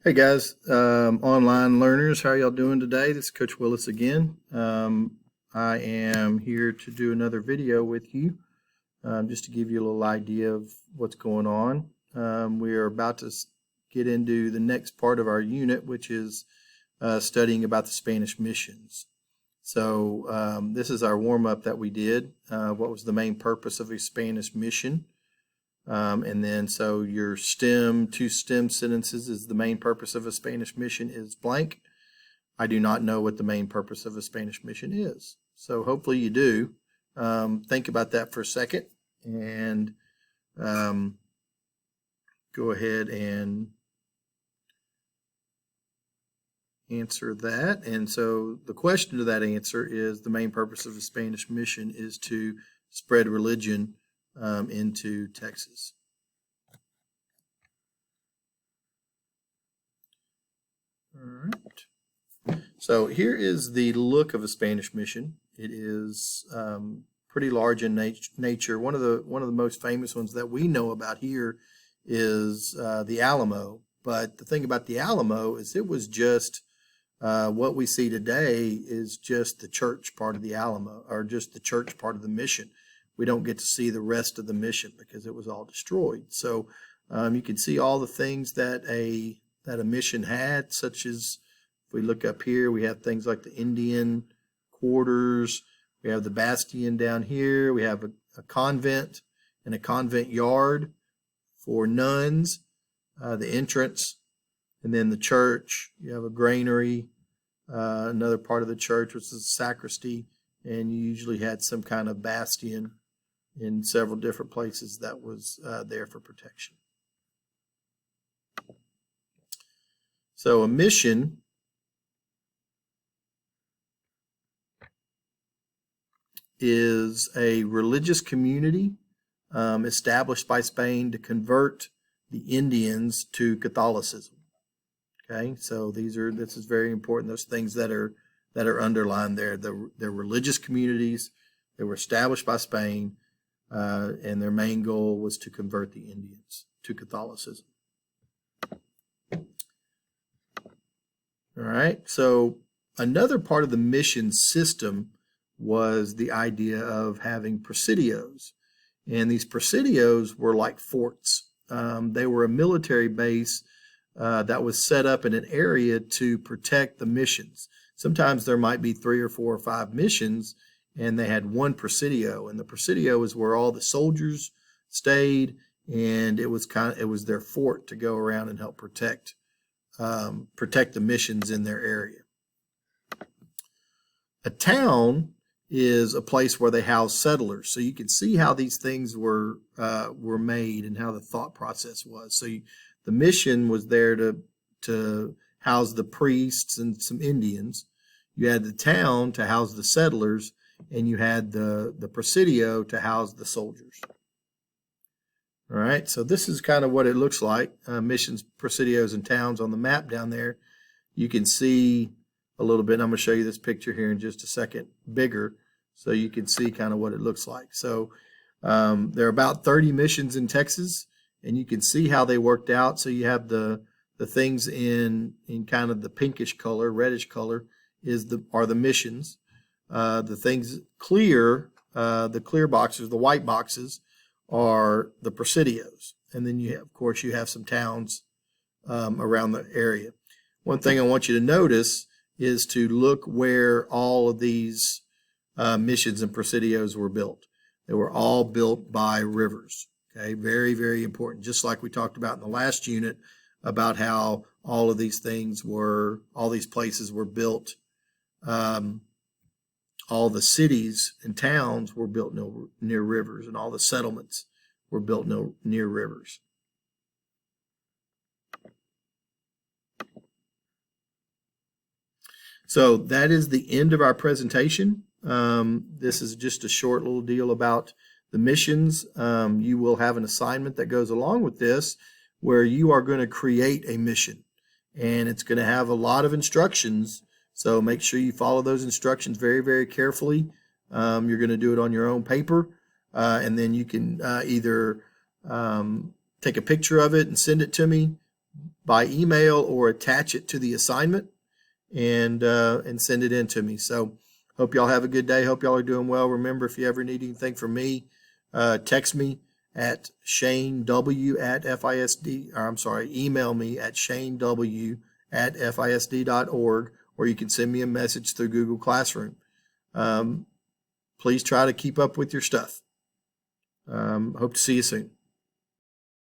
Hey guys, online learners, how y'all doing today? This is Coach Willis again. I am here to do another video with you, just to give you a little idea of what's going on. We are about to get into the next part of our unit, which is studying about the Spanish missions. So this is our warm-up that we did. What was the main purpose of a Spanish mission? And then so your two STEM sentences is the main purpose of a Spanish mission is blank. I do not know what the main purpose of a Spanish mission is. So hopefully you do. Think about that for a second and go ahead and answer that. And so the question to that answer is the main purpose of a Spanish mission is to spread religion into Texas. All right. So here is the look of a Spanish mission. It is pretty large in nature. One of the most famous ones that we know about here is the Alamo. But the thing about the Alamo is it was just what we see today is just the church part of the Alamo, or just the church part of the mission. We don't get to see the rest of the mission because it was all destroyed. So you can see all the things that a mission had, such as if we look up here, we have things like the Indian quarters, we have the bastion down here, we have a convent and a convent yard for nuns, the entrance, and then the church. You have a granary, another part of the church, which is a sacristy, and you usually had some kind of bastion in several different places that was there for protection. So a mission is a religious community established by Spain to convert the Indians to Catholicism. Okay, so this is very important. Those things that are underlined there, they're religious communities. They were established by Spain, and their main goal was to convert the Indians to Catholicism. All right, so another part of the mission system was the idea of having presidios. And these presidios were like forts. They were a military base that was set up in an area to protect the missions. Sometimes there might be 3 or 4 or 5 missions, and they had one presidio. And the presidio is where all the soldiers stayed, and it was their fort to go around and help protect the missions in their area. A town is a place where they house settlers. So you can see how these things were made and how the thought process was. So the mission was there to house the priests and some Indians. You had the town to house the settlers, and you had the presidio to house the soldiers. All right, so this is kind of what it looks like, missions, presidios, and towns on the map down there. You can see a little bit. I'm going to show you this picture here in just a second, bigger, so you can see kind of what it looks like. So there are about 30 missions in Texas, and you can see how they worked out. So you have the things in kind of the pinkish color, reddish color, are the missions. The things clear, the clear boxes, the white boxes, are the presidios. And then of course, you have some towns around the area. One thing I want you to notice is to look where all of these missions and presidios were built. They were all built by rivers. Okay, very, very important. Just like we talked about in the last unit about how all these places were built. All the cities and towns were built near rivers, and all the settlements were built near rivers. So that is the end of our presentation. This is just a short little deal about the missions. You will have an assignment that goes along with this where you are going to create a mission, and it's going to have a lot of instructions. So make sure you follow those instructions very, very carefully. You're going to do it on your own paper, and then you can either take a picture of it and send it to me, by email or attach it to the assignment and send it in to me. So hope y'all have a good day. Hope y'all are doing well. Remember, if you ever need anything from me, text me at shanew@FISD, or I'm sorry, email me at shanew@FISD.org, or you can send me a message through Google Classroom. Please try to keep up with your stuff. Hope to see you soon.